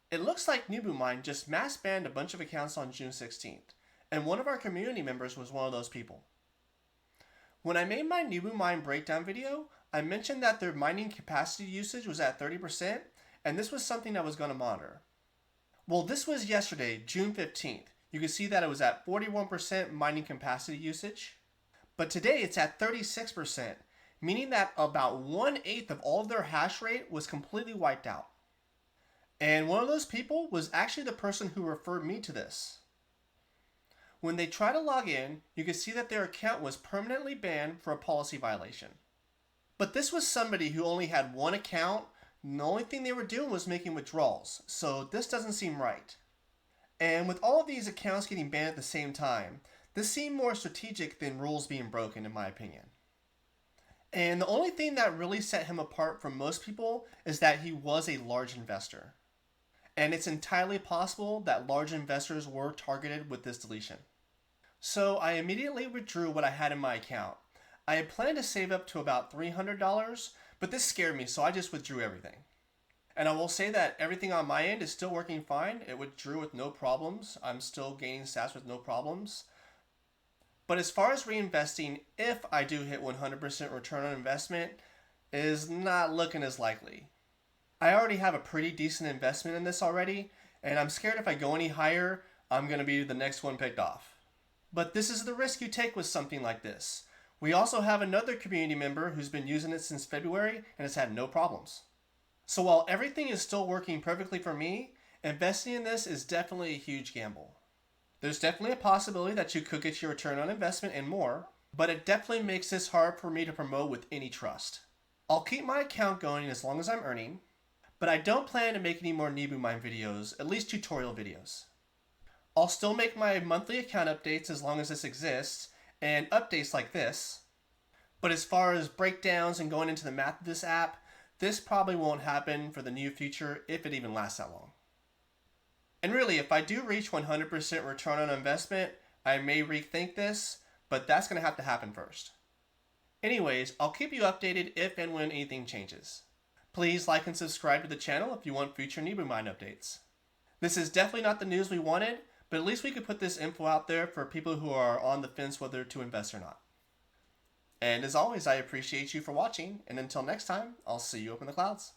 It looks like NebuMine just mass banned a bunch of accounts on June 16th, and one of our community members was one of those people. When I made my NebuMine breakdown video, I mentioned that their mining capacity usage was at 30%, and this was something I was going to monitor. Well, this was yesterday, June 15th. You can see that it was at 41% mining capacity usage, but today it's at 36%, meaning that about 1/8 of all of their hash rate was completely wiped out. And one of those people was actually the person who referred me to this. When they try to log in, you can see that their account was permanently banned for a policy violation. But this was somebody who only had one account, and the only thing they were doing was making withdrawals, so this doesn't seem right. And with all of these accounts getting banned at the same time, this seemed more strategic than rules being broken, in my opinion. And the only thing that really set him apart from most people is that he was a large investor. And it's entirely possible that large investors were targeted with this deletion. So I immediately withdrew what I had in my account. I had planned to save up to about $300, but this scared me, so I just withdrew everything. And I will say that everything on my end is still working fine. It withdrew with no problems. I'm still gaining sats with no problems. But as far as reinvesting, if I do hit 100% return on investment, is not looking as likely. I already have a pretty decent investment in this already, and I'm scared if I go any higher, I'm going to be the next one picked off. But this is the risk you take with something like this. We also have another community member who's been using it since February and has had no problems. So while everything is still working perfectly for me, investing in this is definitely a huge gamble. There's definitely a possibility that you could get your return on investment and more, but it definitely makes this hard for me to promote with any trust. I'll keep my account going as long as I'm earning, but I don't plan to make any more NebuMine videos, at least tutorial videos. I'll still make my monthly account updates as long as this exists, and updates like this, but as far as breakdowns and going into the math of this app, this probably won't happen for the near future if it even lasts that long. And really, if I do reach 100% return on investment, I may rethink this, but that's going to have to happen first. Anyways, I'll keep you updated if and when anything changes. Please like and subscribe to the channel if you want future NebuMine updates. This is definitely not the news we wanted, but at least we could put this info out there for people who are on the fence whether to invest or not. And as always, I appreciate you for watching, and until next time, I'll see you up in the clouds.